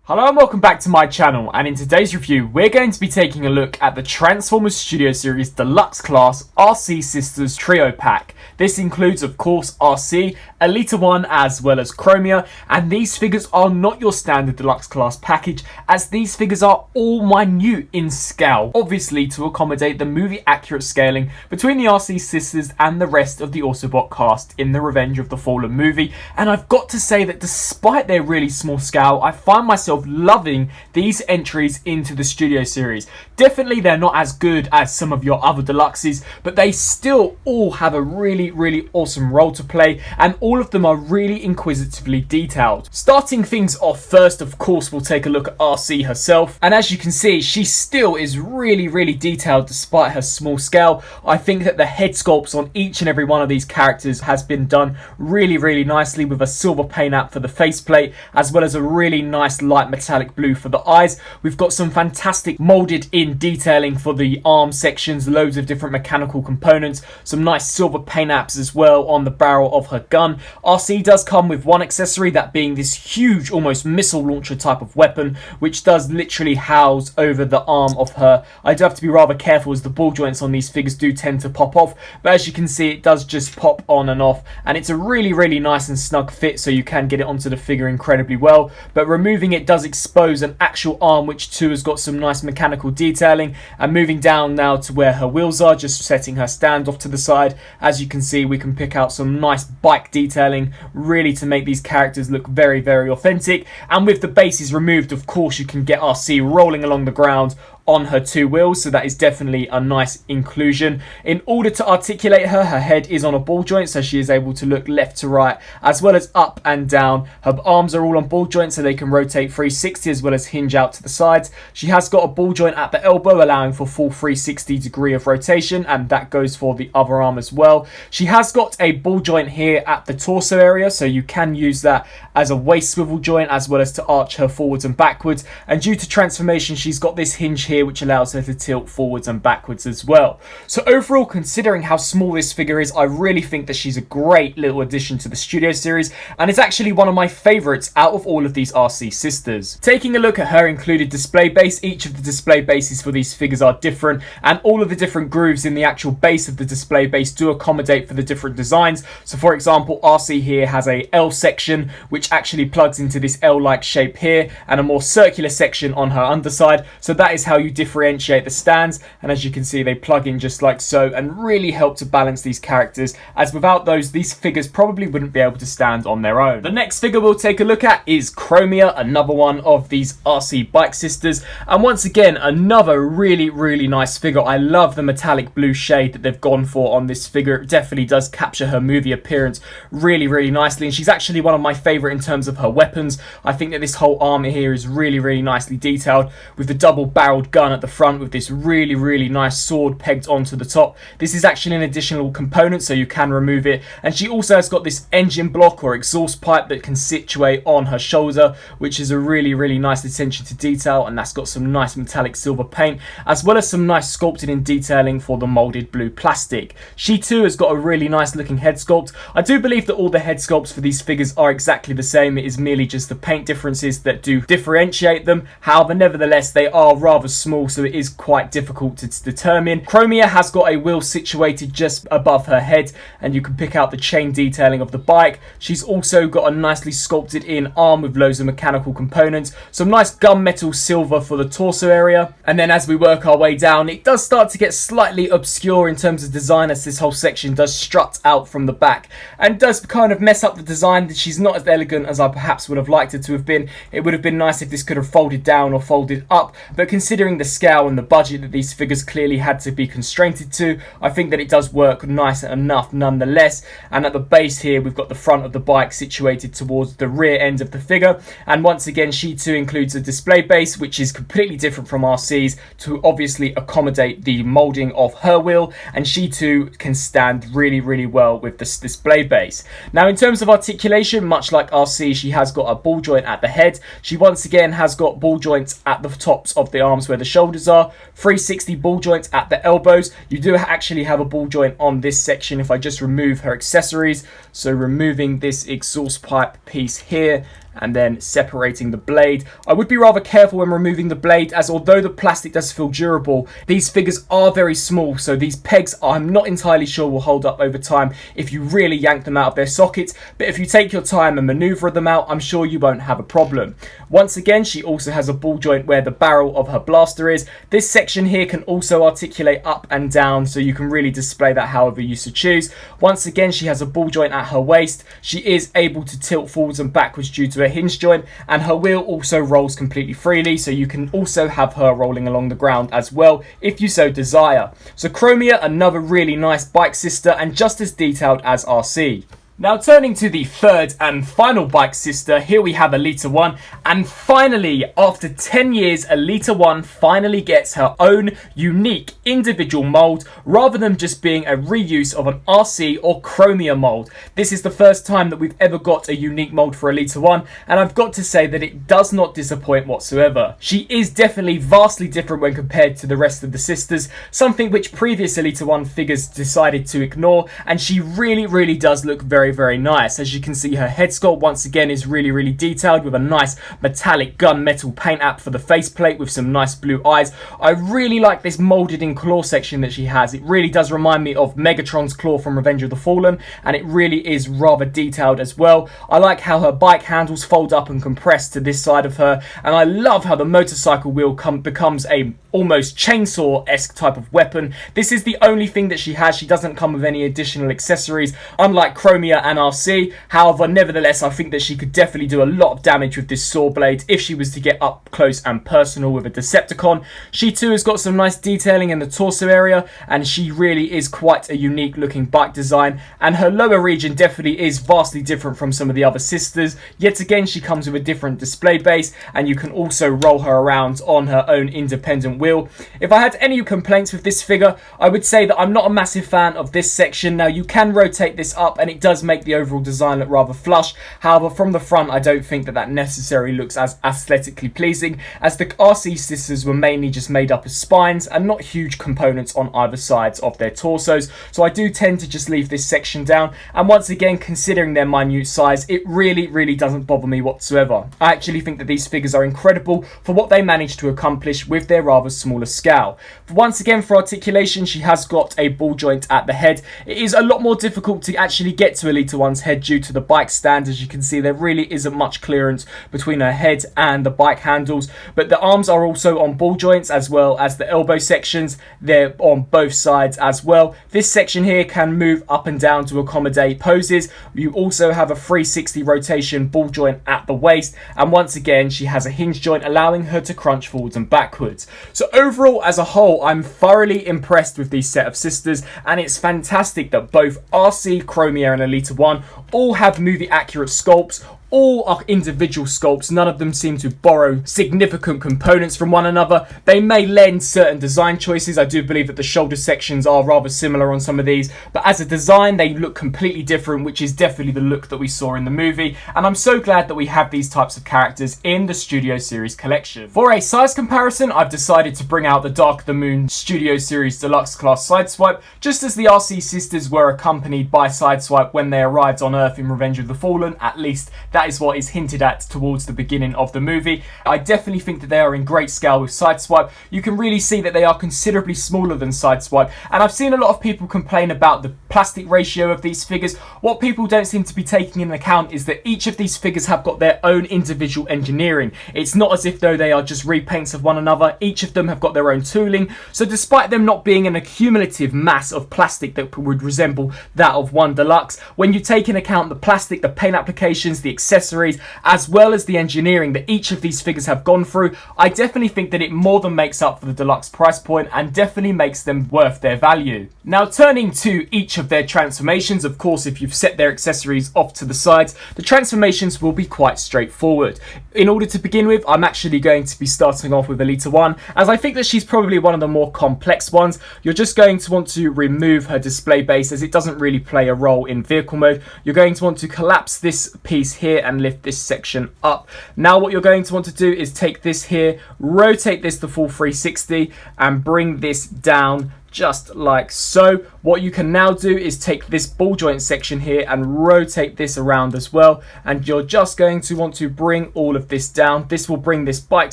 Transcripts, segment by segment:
Hello and welcome back to my channel, and in today's review we're going to be taking a look at the Transformers Studio Series Deluxe Class Arcee Sisters Trio Pack. This includes of course Arcee, Elita 1 as well as Chromia, and these figures are not your standard Deluxe Class package as these figures are all minute in scale, obviously to accommodate the movie accurate scaling between the Arcee sisters and the rest of the Autobot cast in the Revenge of the Fallen movie. And I've got to say that despite their really small scale, I find myself loving these entries into the Studio Series. Definitely they're not as good as some of your other deluxes, but they still all have a really awesome role to play, and all of them are really inquisitively detailed. Starting things off first, of course, we'll take a look at Arcee herself, and as you can see, she still is really detailed despite her small scale. I think that the head sculpts on each and every one of these characters has been done really nicely, with a silver paint app for the faceplate as well as a really nice light metallic blue for the eyes. We've got some fantastic molded in detailing for the arm sections, loads of different mechanical components, some nice silver paint apps as well on the barrel of her gun. Arcee does come with one accessory, that being this huge almost missile launcher type of weapon, which does literally house over the arm of her. I do have to be rather careful as the ball joints on these figures do tend to pop off, but as you can see it does just pop on and off, and it's a really nice and snug fit, so you can get it onto the figure incredibly well. But removing it does expose an actual arm, which too has got some nice mechanical detailing. And moving down now to where her wheels are, just setting her stand off to the side, as you can see we can pick out some nice bike detailing, really to make these characters look very authentic. And with the bases removed, of course, you can get Arcee rolling along the ground on her two wheels, so that is definitely a nice inclusion. In order to articulate her head is on a ball joint, so she is able to look left to right as well as up and down. Her arms are all on ball joints, so they can rotate 360 as well as hinge out to the sides. She has got a ball joint at the elbow, allowing for full 360 degree of rotation, and that goes for the other arm as well. She has got a ball joint here at the torso area, so you can use that as a waist swivel joint as well as to arch her forwards and backwards. And due to transformation, she's got this hinge here which allows her to tilt forwards and backwards as well. So overall, considering how small this figure is, I really think that she's a great little addition to the Studio Series, and it's actually one of my favourites out of all of these Arcee sisters. Taking a look at her included display base, each of the display bases for these figures are different, and all of the different grooves in the actual base of the display base do accommodate for the different designs. So for example, Arcee here has a L section which actually plugs into this L-like shape here, and a more circular section on her underside, so that is how you differentiate the stands. And as you can see, they plug in just like so and really help to balance these characters, as without those, these figures probably wouldn't be able to stand on their own. The next figure we'll take a look at is Chromia, another one of these Arcee bike sisters, and once again another really nice figure. I love the metallic blue shade that they've gone for on this figure. It definitely does capture her movie appearance really nicely, and she's actually one of my favourite in terms of her weapons. I think that this whole arm here is really nicely detailed, with the double barreled gun at the front with this really nice sword pegged onto the top. This is actually an additional component, so you can remove it. And she also has got this engine block or exhaust pipe that can situate on her shoulder, which is a really nice attention to detail, and that's got some nice metallic silver paint as well as some nice sculpted in detailing for the molded blue plastic. She too has got a really nice looking head sculpt. I do believe that all the head sculpts for these figures are exactly the same. It is merely just the paint differences that do differentiate them. However, nevertheless, they are rather small, so it is quite difficult to determine. Chromia has got a wheel situated just above her head, and you can pick out the chain detailing of the bike. She's also got a nicely sculpted in arm with loads of mechanical components, some nice gunmetal silver for the torso area. And then as we work our way down, it does start to get slightly obscure in terms of design, as this whole section does strut out from the back and does kind of mess up the design. She's not as elegant as I perhaps would have liked her to have been. It would have been nice if this could have folded down or folded up, but considering the scale and the budget that these figures clearly had to be constrained to, I think that it does work nice enough nonetheless. And at the base here, we've got the front of the bike situated towards the rear end of the figure, and once again she too includes a display base which is completely different from Arcee's to obviously accommodate the molding of her wheel, and she too can stand really well with this display base. Now in terms of articulation, much like Arcee, she has got a ball joint at the head. She once again has got ball joints at the tops of the arms where the shoulders are, 360 ball joints at the elbows. You do actually have a ball joint on this section if I just remove her accessories, so removing this exhaust pipe piece here and then separating the blade. I would be rather careful when removing the blade, as although the plastic does feel durable, these figures are very small, so these pegs I'm not entirely sure will hold up over time if you really yank them out of their sockets, but if you take your time and maneuver them out, I'm sure you won't have a problem. Once again, she also has a ball joint where the barrel of her blaster is. This section here can also articulate up and down, so you can really display that however you so choose. Once again, she has a ball joint at her waist. She is able to tilt forwards and backwards due to a hinge joint, and her wheel also rolls completely freely, so you can also have her rolling along the ground as well if you so desire. So Chromia, another really nice bike sister and just as detailed as Arcee. Now turning to the third and final bike sister, here we have Elita 1, and finally, after 10 years, Elita 1 finally gets her own unique individual mould, rather than just being a reuse of an Arcee or Chromia mould. This is the first time that we've ever got a unique mould for Elita 1, and I've got to say that it does not disappoint whatsoever. She is definitely vastly different when compared to the rest of the sisters, something which previous Elita 1 figures decided to ignore, and she really does look very nice. As you can see, her head sculpt once again is really detailed with a nice metallic gunmetal paint app for the faceplate with some nice blue eyes. I really like this molded in claw section that she has. It really does remind me of Megatron's claw from Revenge of the Fallen, and it really is rather detailed as well. I like how her bike handles fold up and compress to this side of her, and I love how the motorcycle wheel becomes a almost chainsaw-esque type of weapon. This is the only thing that she has. She doesn't come with any additional accessories, unlike Chromia and Arcee. However, nevertheless, I think that she could definitely do a lot of damage with this saw blade if she was to get up close and personal with a Decepticon. She too has got some nice detailing in the torso area, and she really is quite a unique looking bike design, and her lower region definitely is vastly different from some of the other sisters. Yet again, she comes with a different display base, and you can also roll her around on her own independent wheel. If I had any complaints with this figure, I would say that I'm not a massive fan of this section. Now, you can rotate this up and it does make the overall design look rather flush. However, from the front, I don't think that that necessarily looks as aesthetically pleasing, as the Arcee sisters were mainly just made up of spines and not huge components on either sides of their torsos. So I do tend to just leave this section down, and once again, considering their minute size, it really doesn't bother me whatsoever. I actually think that these figures are incredible for what they managed to accomplish with their rather smaller scale. Once again, for articulation, she has got a ball joint at the head. It is a lot more difficult to actually get to Elita 1's head due to the bike stand. As you can see, there really isn't much clearance between her head and the bike handles, but the arms are also on ball joints, as well as the elbow sections. They're on both sides as well. This section here can move up and down to accommodate poses. You also have a 360 rotation ball joint at the waist, and once again, she has a hinge joint allowing her to crunch forwards and backwards. So overall, as a whole, I'm thoroughly impressed with these set of sisters, and it's fantastic that both Arcee, Chromia and Elita 1 all have movie accurate sculpts. All are individual sculpts. None of them seem to borrow significant components from one another. They may lend certain design choices. I do believe that the shoulder sections are rather similar on some of these, but as a design, they look completely different, which is definitely the look that we saw in the movie. And I'm so glad that we have these types of characters in the Studio Series collection. For a size comparison, I've decided to bring out the Dark of the Moon Studio Series Deluxe class Sideswipe, just as the Arcee sisters were accompanied by Sideswipe when they arrived on Earth in Revenge of the Fallen. At least that is what is hinted at towards the beginning of the movie. I definitely think that they are in great scale with Sideswipe. You can really see that they are considerably smaller than Sideswipe, and I've seen a lot of people complain about the plastic ratio of these figures. What people don't seem to be taking into account is that each of these figures have got their own individual engineering. It's not as if though they are just repaints of one another. Each of them have got their own tooling, so despite them not being an accumulative mass of plastic that would resemble that of one Deluxe, when you take into account the plastic, the paint applications, the accessories, as well as the engineering that each of these figures have gone through, I definitely think that it more than makes up for the Deluxe price point and definitely makes them worth their value. Now, turning to each of their transformations, of course, if you've set their accessories off to the sides, the transformations will be quite straightforward. In order to begin with, I'm actually going to be starting off with Elita 1, as I think that she's probably one of the more complex ones. You're just going to want to remove her display base, as it doesn't really play a role in vehicle mode. You're going to want to collapse this piece here here and lift this section up. Now what you're going to want to do is take this here, rotate this the full 360 and bring this down just like so. What you can now do is take this ball joint section here and rotate this around as well, and you're just going to want to bring all of this down. This will bring this bike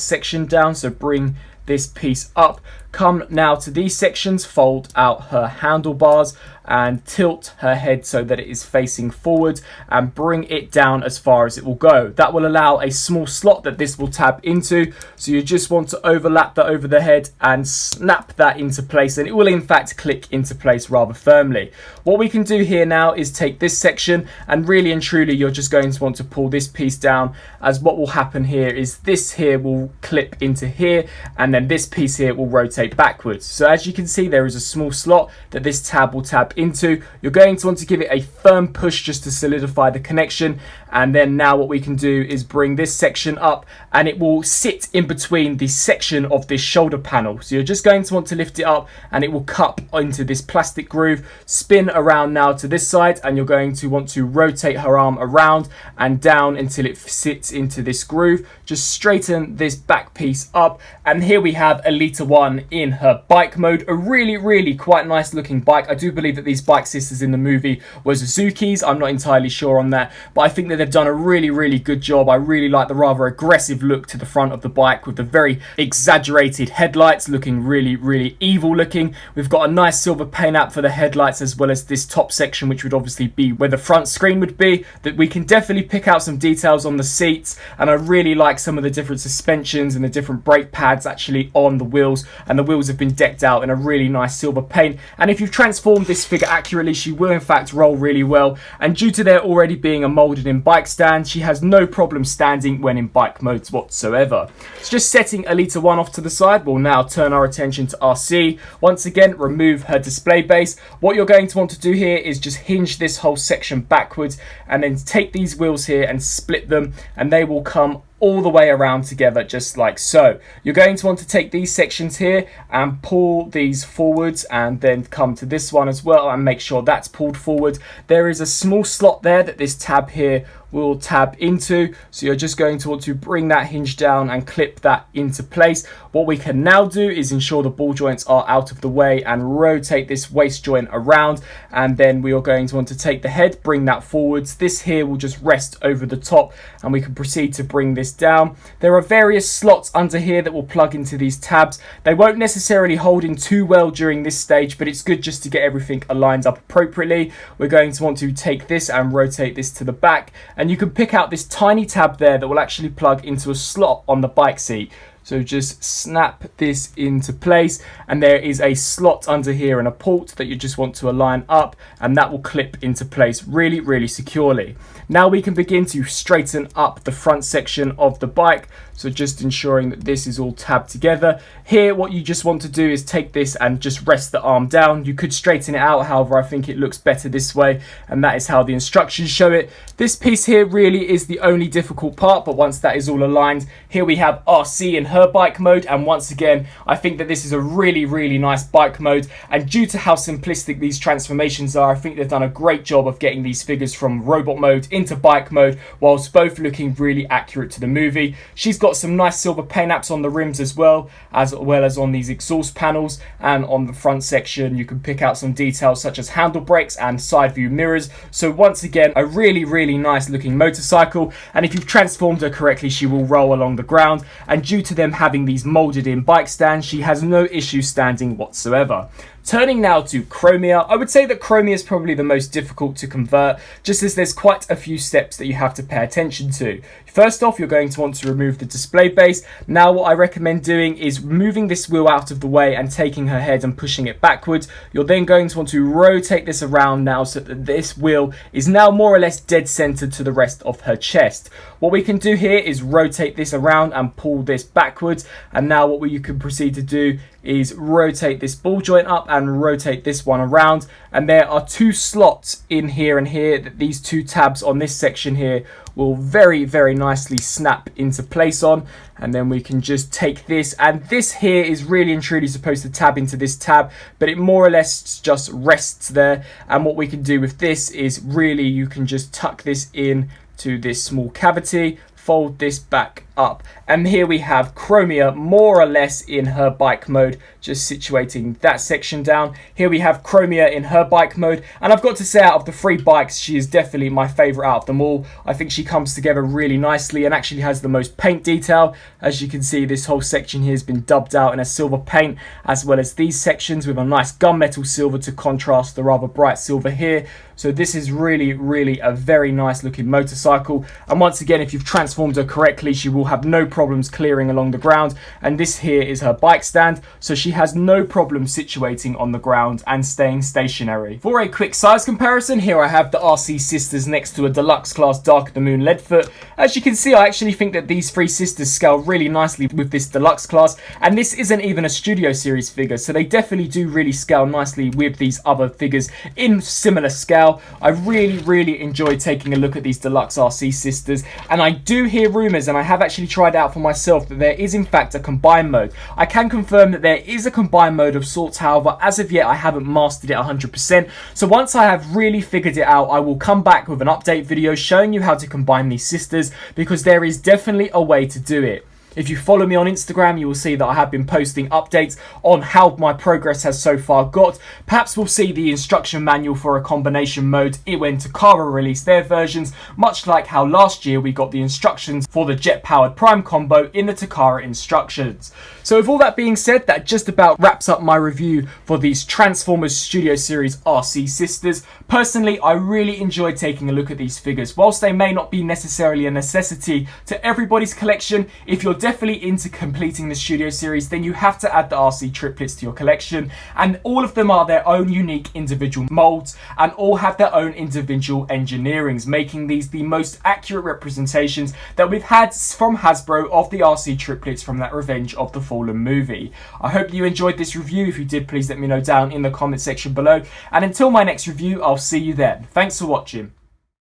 section down, so bring this piece up. Come now to these sections, fold out her handlebars and tilt her head so that it is facing forward and bring it down as far as it will go. That will allow a small slot that this will tab into, so you just want to overlap that over the head and snap that into place, and it will in fact click into place rather firmly. What we can do here now is take this section, and really and truly you're just going to want to pull this piece down, as what will happen here is this here will clip into here and then this piece here will rotate backwards. So as you can see, there is a small slot that this tab will tab into. You're going to want to give it a firm push just to solidify the connection, and then now what we can do is bring this section up and it will sit in between the section of this shoulder panel. So you're just going to want to lift it up and it will cup into this plastic groove. Spin around now to this side and you're going to want to rotate her arm around and down until it sits into this groove. Just straighten this back piece up, and here we have Elita 1 in her bike mode. A really quite nice looking bike. I do believe that these bike sisters in the movie were Suzuki's. I'm not entirely sure on that, but I think that they've done a really good job. I really like the rather aggressive look to the front of the bike with the very exaggerated headlights, looking really evil looking. We've got a nice silver paint app for the headlights, as well as this top section, which would obviously be where the front screen would be. That we can definitely pick out some details on the seats, and I really like some of the different suspensions and the different brake pads actually on the wheels, and the wheels have been decked out in a really nice silver paint. And if you've transformed this figure accurately, she will in fact roll really well, and due to there already being a molded in bike stand, she has no problem standing when in bike modes whatsoever. So just setting Elita 1 off to the side, we'll now turn our attention to Arcee. Once again, remove her display base. What you're going to want to do here is just hinge this whole section backwards and then take these wheels here and split them, and they will come all the way around together just like so. You're going to want to take these sections here and pull these forwards, and then come to this one as well and make sure that's pulled forward. There is a small slot there that this tab here will tab into, so you're just going to want to bring that hinge down and clip that into place. What we can now do is ensure the ball joints are out of the way and rotate this waist joint around, and then we are going to want to take the head, bring that forwards. This here will just rest over the top and we can proceed to bring this down. There are various slots under here that will plug into these tabs. They won't necessarily hold in too well during this stage, but it's good just to get everything aligned up appropriately. We're going to want to take this and rotate this to the back, and you can pick out this tiny tab there that will actually plug into a slot on the bike seat. So just snap this into place, and there is a slot under here and a port that you just want to align up, and that will clip into place really securely. Now we can begin to straighten up the front section of the bike, so just ensuring that this is all tabbed together. Here what you just want to do is take this and just rest the arm down. You could straighten it out, however I think it looks better this way, and that is how the instructions show it. This piece here really is the only difficult part, but once that is all aligned, here we have Arcee in her bike mode, and once again I think that this is a really nice bike mode, and due to how simplistic these transformations are, I think they've done a great job of getting these figures from robot mode into bike mode whilst both looking really accurate to the movie. She's got some nice silver paint apps on the rims as well as on these exhaust panels, and on the front section you can pick out some details such as handle brakes and side view mirrors. So once again, a really nice looking motorcycle, and if you've transformed her correctly, she will roll along the ground, and due to them having these molded in bike stands, she has no issue standing whatsoever. Turning now to Chromia, I would say that Chromia is probably the most difficult to convert, just as there's quite a few steps that you have to pay attention to. First off, you're going to want to remove the display base. Now what I recommend doing is moving this wheel out of the way and taking her head and pushing it backwards. You're then going to want to rotate this around now so that this wheel is now more or less dead centered to the rest of her chest. What we can do here is rotate this around and pull this backwards, and now what you can proceed to do is rotate this ball joint up and rotate this one around, and there are two slots in here and here that these two tabs on this section here will very nicely snap into place on. And then we can just take this, and this here is really and truly supposed to tab into this tab, but it more or less just rests there. And what we can do with this is really you can just tuck this in to this small cavity, fold this back up, and here we have Chromia more or less in her bike mode, just situating that section down. Here we have Chromia in her bike mode, and I've got to say, out of the 3 bikes, she is definitely my favourite out of them all. I think she comes together really nicely and actually has the most paint detail. As you can see, this whole section here has been dubbed out in a silver paint, as well as these sections with a nice gunmetal silver to contrast the rather bright silver here. So this is really a very nice looking motorcycle, and once again, if you've transformed her correctly, she will have no problems clearing along the ground. And this here is her bike stand, so she has no problem situating on the ground and staying stationary. For a quick size comparison, here I have the Arcee sisters next to a Deluxe class Dark of the Moon Leadfoot. As you can see, I actually think that these 3 sisters scale really nicely with this Deluxe class, and this isn't even a Studio Series figure, so they definitely do really scale nicely with these other figures in similar scale. I really enjoy taking a look at these Deluxe Arcee sisters, and I do hear rumours, and I have actually tried out for myself, that there is in fact a combined mode. I can confirm that there is a combined mode of sorts, however, as of yet I haven't mastered it 100%. So once I have really figured it out, I will come back with an update video showing you how to combine these sisters, because there is definitely a way to do it. If you follow me on Instagram, you will see that I have been posting updates on how my progress has so far got. Perhaps we'll see the instruction manual for a combination mode when Takara released their versions, much like how last year we got the instructions for the jet-powered Prime combo in the Takara instructions. So with all that being said, that just about wraps up my review for these Transformers Studio Series Arcee sisters. Personally, I really enjoyed taking a look at these figures. Whilst they may not be necessarily a necessity to everybody's collection, if you're definitely into completing the Studio Series, then you have to add the Arcee triplets to your collection, and all of them are their own unique individual molds and all have their own individual engineerings, making these the most accurate representations that we've had from Hasbro of the Arcee triplets from that Revenge of the Fallen movie. I hope you enjoyed this review. If you did, please let me know down in the comment section below, and until my next review, I'll see you then. Thanks for watching.